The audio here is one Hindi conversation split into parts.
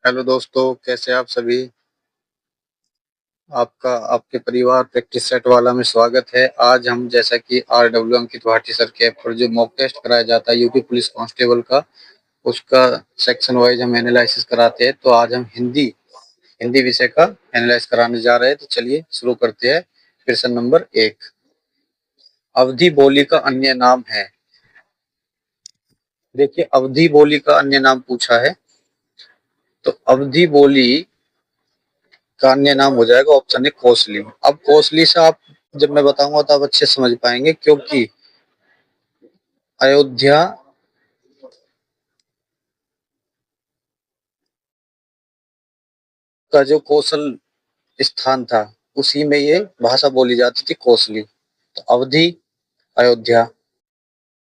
हेलो दोस्तों, कैसे आप सभी। आपका आपके परिवार प्रैक्टिस सेट वाला में स्वागत है। आज हम जैसा कि RW अंकित भाटी सर के ऐप पर जो मॉक टेस्ट कराया जाता है यूपी पुलिस कांस्टेबल का, उसका सेक्शन वाइज हम एनालिसिस कराते हैं। तो आज हम हिंदी हिंदी विषय का एनालाइज कराने जा रहे हैं। तो चलिए शुरू करते हैं। क्वेश्चन नंबर 1, अवधि बोली का अन्य नाम है। देखिए, अवधि बोली का अन्य नाम पूछा है, तो अवधि बोली का अन्य नाम हो जाएगा ऑप्शन ए कोसली। अब कोसली से आप, जब मैं बताऊंगा तो आप अच्छे से समझ पाएंगे, क्योंकि अयोध्या का जो कौशल स्थान था, उसी में ये भाषा बोली जाती थी, कोसली। तो अवधि, अयोध्या,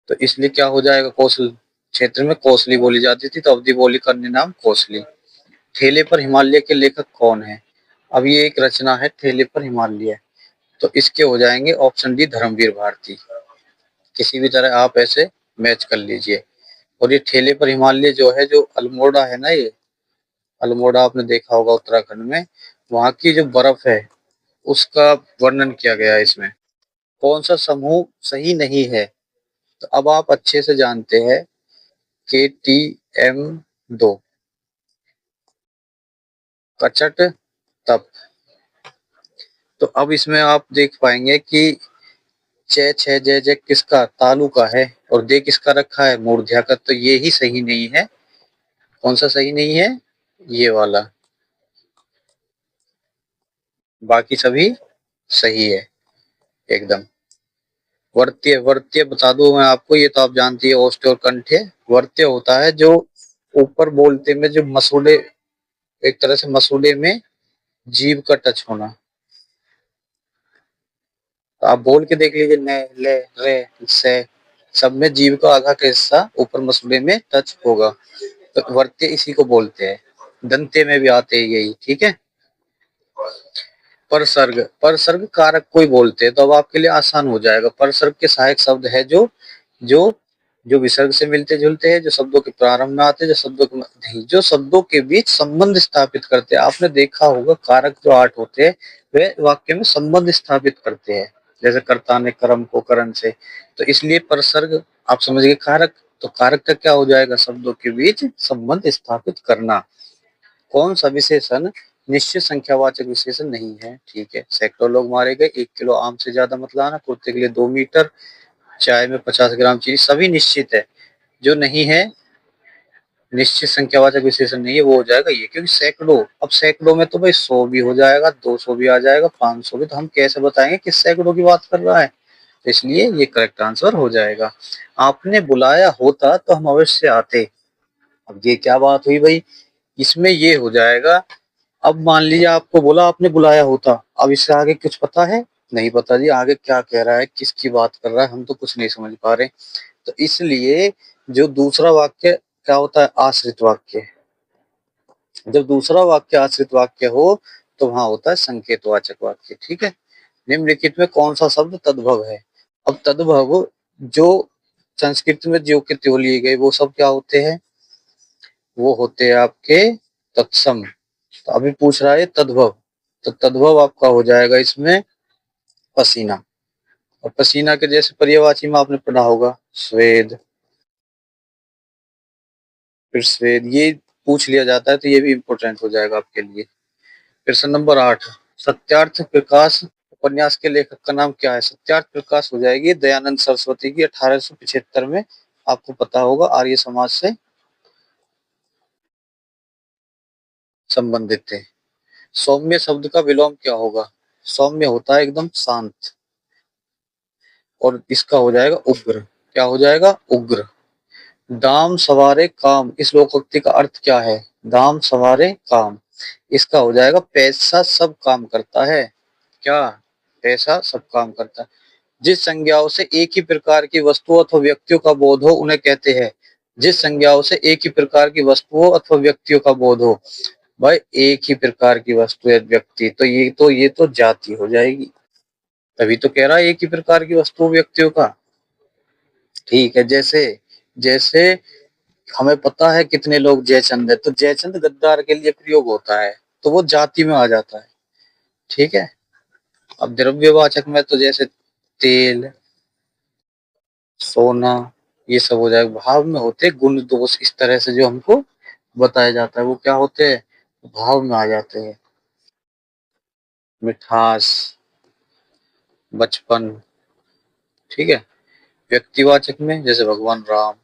तो इसलिए क्या हो जाएगा, कौशल क्षेत्र में कोसली बोली जाती थी, तो अवधि बोली का अन्य नाम कोसली। ठेले पर हिमालय के लेखक कौन है। अब ये एक रचना है, ठेले पर हिमालय, तो इसके हो जाएंगे ऑप्शन डी, धर्मवीर भारती। किसी भी तरह आप ऐसे मैच कर लीजिए। और ये ठेले पर हिमालय जो है, जो अल्मोड़ा है ना, ये अल्मोड़ा आपने देखा होगा उत्तराखंड में, वहां की जो बर्फ है उसका वर्णन किया गया है इसमें। कौन सा समूह सही नहीं है। तो अब आप अच्छे से जानते हैं, KTM2, कचट, तप। तो अब इसमें आप देख पाएंगे कि चे छे जय जय किसका, तालु का है, और दे किसका रखा है, मूर्ध्या का। तो ये ही सही नहीं है। कौन सा सही नहीं है, ये वाला। बाकी सभी सही है एकदम। वर्त्य, वर्त्य बता दूं मैं आपको, ये तो आप जानती है, ओष्ठ और कंठ्य। वर्त्य होता है जो ऊपर बोलते में जो मसूड़े, एक तरह से मसूड़े में जीभ का टच होना। तो आप बोल के देख लीजिए, न, ले, रे, से, सब में जीभ का आधा का हिस्सा ऊपर मसूड़े में टच होगा। तो वर्त्य इसी को बोलते हैं। दंते में भी आते हैं यही, ठीक है। परसर्ग, परसर्ग कारक कोई बोलते हैं, तो अब आपके लिए आसान हो जाएगा। परसर्ग के सहायक शब्द है जो जो जो विसर्ग से मिलते जुलते हैं, जो शब्दों के प्रारंभ में आते हैं, जो शब्दों के नहीं, जो शब्दों के बीच संबंध स्थापित करते हैं। आपने देखा होगा, कारक जो 8 होते हैं वे वाक्य में संबंध स्थापित करते हैं, जैसे कर्ता ने कर्म को करण से। तो इसलिए परसर्ग आप समझ गए, कारक। तो कारक का क्या हो जाएगा, शब्दों के बीच संबंध स्थापित करना। कौन सा विशेषण निश्चित संख्यावाचक विशेषण नहीं है। ठीक है, सैकड़ों लोग मारे गए, 1 किलो आम से ज्यादा मत लाना, कुत्ते के लिए 2 मीटर, चाय में 50 ग्राम चीनी, सभी निश्चित है। जो नहीं है, निश्चित संख्यावाचक विशेषण नहीं है, वो हो जाएगा ये, क्योंकि सैकड़ों, अब सैकड़ों में तो भाई 100 भी हो जाएगा, 200 भी आ जाएगा, 500 भी। तो हम कैसे बताएंगे किस सैकड़ों की बात कर रहा है। तो इसलिए ये करेक्ट आंसर हो जाएगा। आपने बुलाया होता तो हम अवश्य आते। अब ये क्या बात हुई भाई, इसमें ये हो जाएगा। अब मान लीजिए आपको बोला, आपने बुलाया होता, अब इससे आगे कुछ पता है, नहीं पता जी, आगे क्या कह रहा है, किसकी बात कर रहा है, हम तो कुछ नहीं समझ पा रहे। तो इसलिए जो दूसरा वाक्य क्या होता है, आश्रित वाक्य। जब दूसरा वाक्य आश्रित वाक्य हो, तो वहां होता है संकेतवाचक वाक्य। ठीक है। निम्नलिखित में कौन सा शब्द तद्भव है। अब तद्भव जो संस्कृत में ज्यों के त्यों लिए गए, वो सब क्या होते हैं, वो होते हैं आपके तत्सम। तो अभी पूछ रहा है तद्भव, तो तद्भव आपका हो जाएगा इसमें पसीना। और पसीना के जैसे पर्यायवाची में आपने पढ़ा होगा, स्वेद, फिर स्वेद, ये पूछ लिया जाता है, तो ये भी इंपॉर्टेंट हो जाएगा आपके लिए। प्रश्न नंबर 8, सत्यार्थ प्रकाश उपन्यास के लेखक का नाम क्या है। सत्यार्थ प्रकाश हो जाएगी दयानंद सरस्वती की, 1875 में, आपको पता होगा, आर्य समाज से संबंधित थे। सौम्य शब्द का विलोम क्या होगा। सौम्य होता है एकदम शांत, और इसका हो जाएगा उग्र। क्या हो जाएगा, उग्र। दाम सवारे काम, इस लोकोक्ति का अर्थ क्या है। दाम सवारे काम, इसका हो जाएगा पैसा सब काम करता है। क्या, पैसा सब काम करता है। जिस संज्ञाओं से एक ही प्रकार की वस्तुओं अथवा व्यक्तियों का बोध हो उन्हें कहते हैं। जिस संज्ञाओं से एक ही प्रकार की वस्तुओं अथवा व्यक्तियों का बोध हो। भाई एक ही प्रकार की वस्तु या व्यक्ति, तो ये तो जाति हो जाएगी। तभी तो कह रहा है एक ही प्रकार की वस्तुओं व्यक्तियों का। ठीक है, जैसे जैसे हमें पता है कितने लोग जयचंद है, तो जयचंद गद्दार के लिए प्रयोग होता है, तो वो जाति में आ जाता है। ठीक है। अब द्रव्यवाचक में तो जैसे तेल, सोना, ये सब हो जाएगा। भाव में होते गुण दोष, इस तरह से जो हमको बताया जाता है वो क्या होते हैं, भाव में आ जाते हैं। मिठास, बचपन। ठीक है। व्यक्तिवाचक में जैसे भगवान राम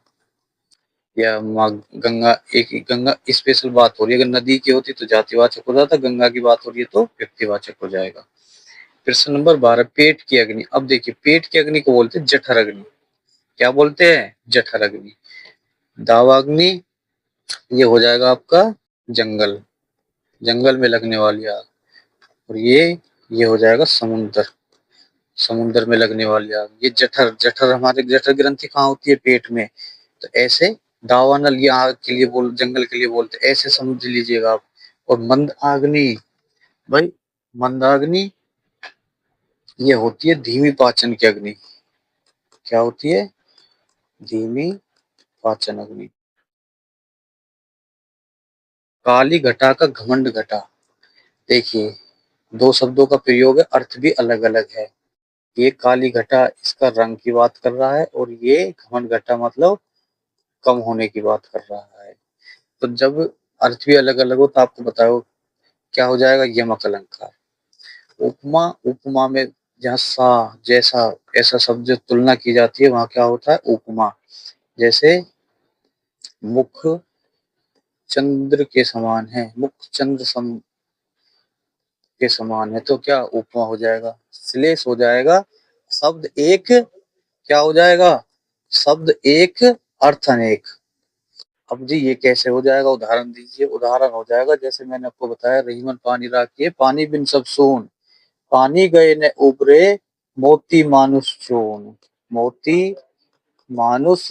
या माँ गंगा, एक गंगा स्पेशल बात हो रही है, अगर नदी की होती तो जातिवाचक हो जाता, गंगा की बात हो रही है तो व्यक्तिवाचक हो जाएगा। प्रश्न नंबर 12, पेट की अग्नि। अब देखिए, पेट की अग्नि को बोलते हैं जठर अग्नि। क्या बोलते हैं, जठर अग्नि। दावाग्नि, ये हो जाएगा आपका जंगल, जंगल में लगने वाली आग। और ये हो जाएगा समुद्र, समुद्र में लगने वाली आग। ये जठर, जठर हमारे जठर ग्रंथि कहाँ होती है, पेट में। तो ऐसे दावानल ये आग के लिए बोल, जंगल के लिए बोलते, ऐसे समझ लीजिएगा आप। और मंद आग्नि, भाई मंदाग्नि, ये होती है धीमी पाचन की अग्नि। क्या होती है, धीमी पाचन अग्नि। काली घटा का घमंड घटा। देखिए, दो शब्दों का प्रयोग है, अर्थ भी अलग अलग है। ये काली घटा इसका रंग की बात कर रहा है, और ये घमंड घटा मतलब कम होने की बात कर रहा है। तो जब अर्थ भी अलग अलग हो तो आपको बताओ क्या हो जाएगा, यमक अलंकार। उपमा, उपमा में जहाँ सा, जैसा, ऐसा शब्द जो तुलना की जाती है वहां क्या होता है, उपमा। जैसे मुख चंद्र के समान है, मुख चंद्र के समान है, तो क्या उपमा हो जाएगा, श्लेष हो जाएगा। शब्द एक, क्या हो जाएगा, शब्द एक अर्थ अनेक। अब जी ये कैसे हो जाएगा, उदाहरण दीजिए। उदाहरण हो जाएगा जैसे मैंने आपको बताया, रहीमन पानी राखिए, पानी बिन सब सून, पानी गए न उबरे, मोती मानुष चून, मोती मानुष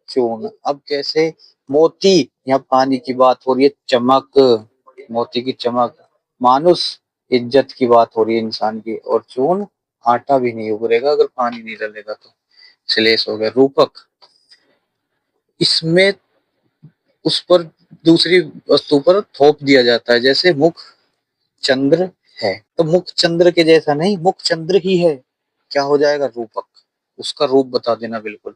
चून। अब कैसे, मोती, यहाँ पानी की बात हो रही है, चमक, मोती की चमक। मानुष, इज्जत की बात हो रही है इंसान की। और चून, आटा भी नहीं उबरेगा अगर पानी नहीं डलेगा तो। श्लेष हो गया। रूपक, इसमें उस पर दूसरी वस्तु पर थोप दिया जाता है, जैसे मुख चंद्र है, तो मुख चंद्र के जैसा नहीं, मुख चंद्र ही है, क्या हो जाएगा, रूपक। उसका रूप बता देना बिल्कुल।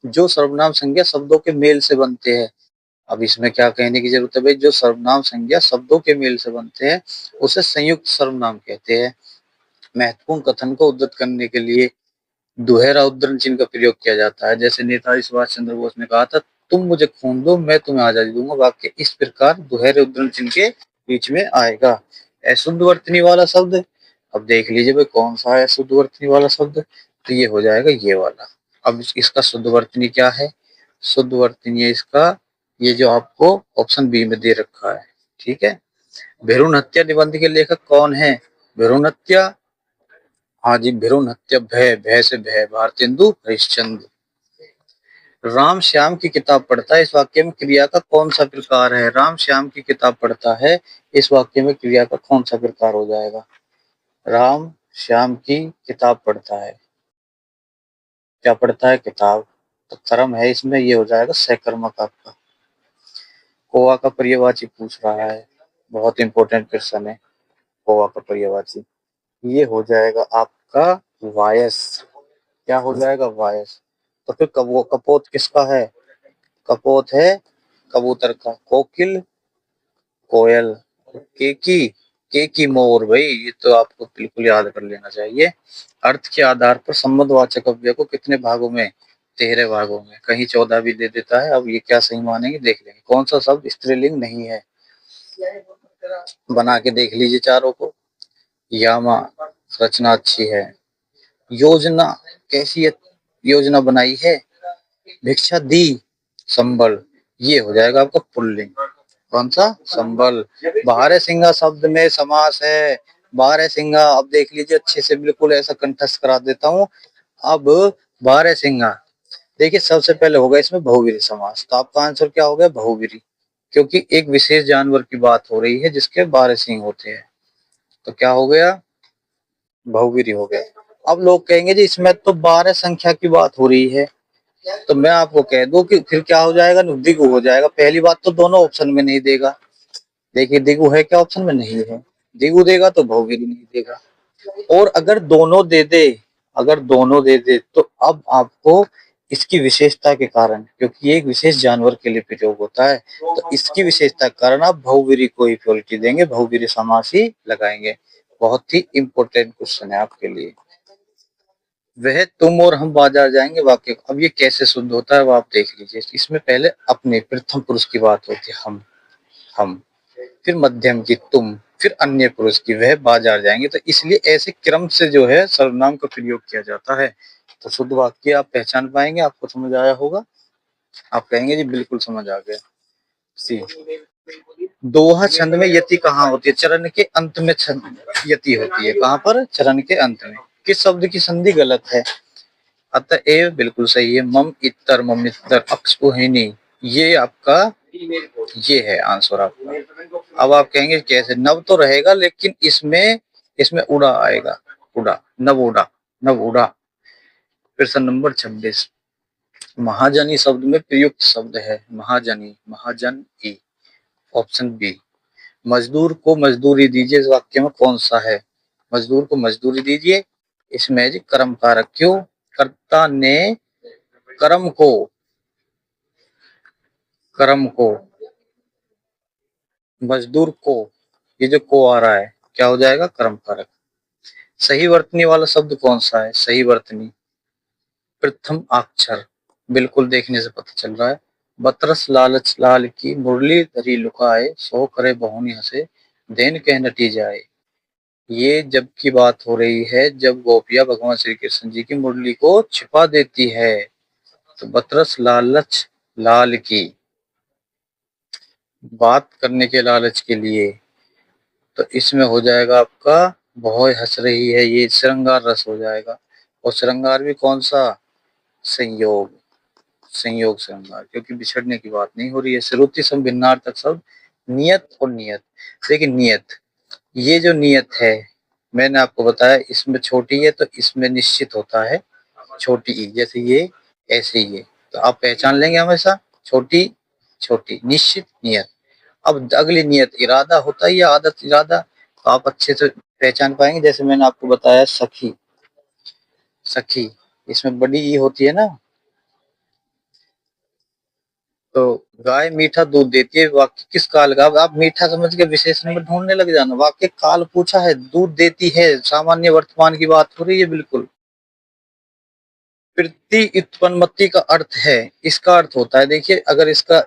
जो सर्वनाम संज्ञा शब्दों के मेल से बनते हैं। अब इसमें क्या कहने की जरूरत है भाई, जो सर्वनाम संज्ञा शब्दों के मेल से बनते हैं उसे संयुक्त सर्वनाम कहते हैं। महत्वपूर्ण कथन को उद्धृत करने के लिए दोहरा उद्धरण चिन्ह का प्रयोग किया जाता है। जैसे नेताजी सुभाष चंद्र बोस ने कहा था, तुम मुझे खून दो मैं तुम्हें आजादी दूंगा। वाक्य इस प्रकार दोहरे उद्धरण चिन्ह के बीच में आएगा। अशुद्ध वर्तनी वाला शब्द, अब देख लीजिए भाई कौन सा है शुद्ध वर्तनी वाला शब्द, तो ये हो जाएगा ये वाला। अब इसका शुद्ध वर्तनी क्या है, शुद्ध वर्तनी है इसका ये जो आपको ऑप्शन बी में दे रखा है। ठीक है। भ्रूण हत्या निबंध के लेखक कौन है, भ्रूण हत्या, हाँ जी, भ्रूण हत्या, भय, भय से भय, भारतेंदु हरिश्चंद्र। राम श्याम की किताब पढ़ता है, इस वाक्य में क्रिया का कौन सा प्रकार है, राम श्याम की किताब पढ़ता है, इस वाक्य में क्रिया का कौन सा प्रकार हो जाएगा, राम श्याम की किताब पढ़ता है, क्या पढ़ता है, किताब। तो कर्म है इसमें, ये हो जाएगा सकर्मक आपका। कोवा का पर्यायवाची पूछ रहा है, बहुत इंपॉर्टेंट क्वेश्चन है। कोवा का पर्यायवाची ये हो जाएगा आपका वायस, क्या हो जाएगा, वायस। तो फिर कपोत किसका है, कपोत है कबूतर का। कोकिल, कोयल। केकी, केकी मोर, भाई ये तो आपको बिल्कुल याद कर लेना चाहिए। अर्थ के आधार पर संबंधवाचक अव्यय को कितने भागों में, 13 भागों में, कहीं 14 भी दे देता है। अब ये क्या सही मानेंगे देख लेंगे। कौन सा शब्द स्त्रीलिंग नहीं है, बना के देख लीजिए चारों को। यामा, रचना अच्छी है। योजना, कैसी योजना बनाई है, भिक्षा दी, संबल, ये हो जाएगा आपका पुल्लिंग। कौन सा, संबल। बारह सिंगा शब्द में समास है, बारह सिंगा। अब देख लीजिए अच्छे से, बिल्कुल ऐसा कंठस्थ करा देता हूँ। अब बारह सिंगा, देखिए सबसे पहले होगा इसमें बहुवीरी समास, तो आपका आंसर क्या हो गया, बहुवीरी, क्योंकि एक विशेष जानवर की बात हो रही है जिसके 12 सिंग होते हैं, तो क्या हो गया, बहुवीरी हो गया। अब लोग कहेंगे जी इसमें तो 12 संख्या की बात हो रही है, तो मैं आपको कह दूं कि फिर क्या हो जाएगा, द्विगु हो जाएगा। पहली बात तो दोनों ऑप्शन में नहीं देगा। देखिए द्विगु है क्या, ऑप्शन में नहीं है। द्विगु देगा तो बहुवीरी नहीं देगा। और अगर दोनों दे दे, अगर दोनों दे दे तो अब आपको इसकी विशेषता के कारण, क्योंकि ये एक विशेष जानवर के लिए प्रयोग होता है, तो इसकी विशेषता के कारण आप बहुवीरी को इक्वलिटी देंगे, बहुवीरी समास ही लगाएंगे। बहुत ही इंपॉर्टेंट क्वेश्चन है आपके लिए। वह तुम और हम बाजार जाएंगे वाक्य, अब ये कैसे शुद्ध होता है वो आप देख लीजिए। इसमें पहले अपने प्रथम पुरुष की बात होती है, हम, फिर मध्यम की तुम, फिर अन्य पुरुष की वह बाजार जाएंगे। तो इसलिए ऐसे क्रम से जो है सर्वनाम का प्रयोग किया जाता है। तो शुद्ध वाक्य आप पहचान पाएंगे, आपको समझ आया होगा। आप कहेंगे जी बिल्कुल समझ आ गया। सी, दोहा छंद में यति कहाँ होती है? चरण के अंत में छंद यति होती है। कहाँ पर? चरण के अंत में। किस शब्द की संधि गलत है? अतएव बिल्कुल सही है। मम इत्तर, ममित्तर, अक्सुहिनी, ये आपका, ये है आंसर आपका। अब आप कहेंगे कैसे? नव तो रहेगा लेकिन इसमें उड़ा आएगा, उड़ा, नव उड़ा, नव उड़ा। प्रश्न नंबर 26, महाजनी शब्द में प्रयुक्त शब्द है। महाजनी, महाजन ई, ऑप्शन बी। मजदूर को मजदूरी दीजिए, इस वाक्य में कौन सा है? मजदूर को मजदूरी दीजिए, इसमें जी कर्म कारक। क्यों? कर्ता ने कर्म को, कर्म को, मजदूर को, ये जो को आ रहा है क्या हो जाएगा? कर्म कारक। सही वर्तनी वाला शब्द कौन सा है? सही वर्तनी प्रथम अक्षर, बिल्कुल देखने से पता चल रहा है। बतरस लालच लाल की मुरली धरी लुकाए, सो करे बहुनी हंसे, देन कह नटी जाए। ये जब की बात हो रही है जब गोपियां भगवान श्री कृष्ण जी की मुरली को छिपा देती है। तो बतरस लालच लाल की, बात करने के लालच के लिए, तो इसमें हो जाएगा आपका बहुत हंस रही है, ये श्रृंगार रस हो जाएगा। और श्रृंगार भी कौन सा? संयोग, संयोग श्रृंगार, क्योंकि बिछड़ने की बात नहीं हो रही है। श्रुति सम भिन्नार्थक शब्द नियत और नियत। देखिए नियत, ये जो नियत है मैंने आपको बताया इसमें छोटी है तो इसमें निश्चित होता है छोटी ई, जैसे ये ऐसे ही है। तो आप पहचान लेंगे हमेशा छोटी छोटी, निश्चित नियत। अब अगली नियत इरादा होता है या आदत इरादा, तो आप अच्छे से पहचान पाएंगे। जैसे मैंने आपको बताया सखी, सखी, इसमें बड़ी ई होती है ना। तो गाय मीठा दूध देती है, वाक्य किस काल का? अब आप मीठा समझ के विशेषण में ढूंढने लग जाना। वाक्य काल पूछा है, दूध देती है, सामान्य वर्तमान की बात हो रही है बिल्कुल। प्रति उत्पन्नति का अर्थ है, इसका अर्थ होता है, देखिए अगर इसका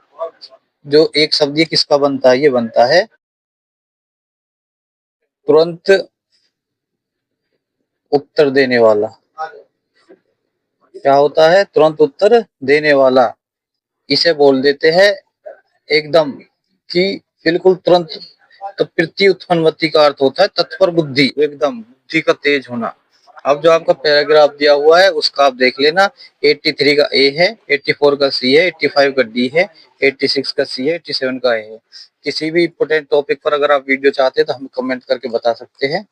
जो एक शब्द ये किसका बनता है? ये बनता है तुरंत उत्तर देने वाला। क्या होता है? तुरंत उत्तर देने वाला। इसे बोल देते हैं एकदम कि बिल्कुल तुरंत। तो प्रति उत्पन्नति का अर्थ होता है तत्पर बुद्धि, एकदम बुद्धि का तेज होना। अब जो आपका पैराग्राफ दिया हुआ है उसका आप देख लेना। 83 का ए है, 84 का सी है, 85 का डी है, 86 का सी है, 87 का ए है। किसी भी इंपोर्टेंट टॉपिक पर अगर आप वीडियो चाहते हैं तो हम कमेंट करके बता सकते हैं।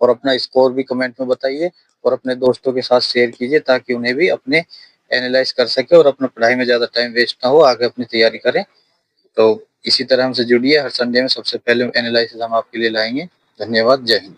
और अपना स्कोर भी कमेंट में बताइए और अपने दोस्तों के साथ शेयर कीजिए ताकि उन्हें भी अपने एनालाइज कर सके और अपना पढ़ाई में ज्यादा टाइम वेस्ट ना हो, आगे अपनी तैयारी करें। तो इसी तरह हमसे जुड़िए, हर संडे में सबसे पहले एनालिसिस हम आपके लिए लाएंगे। धन्यवाद, जय हिंद।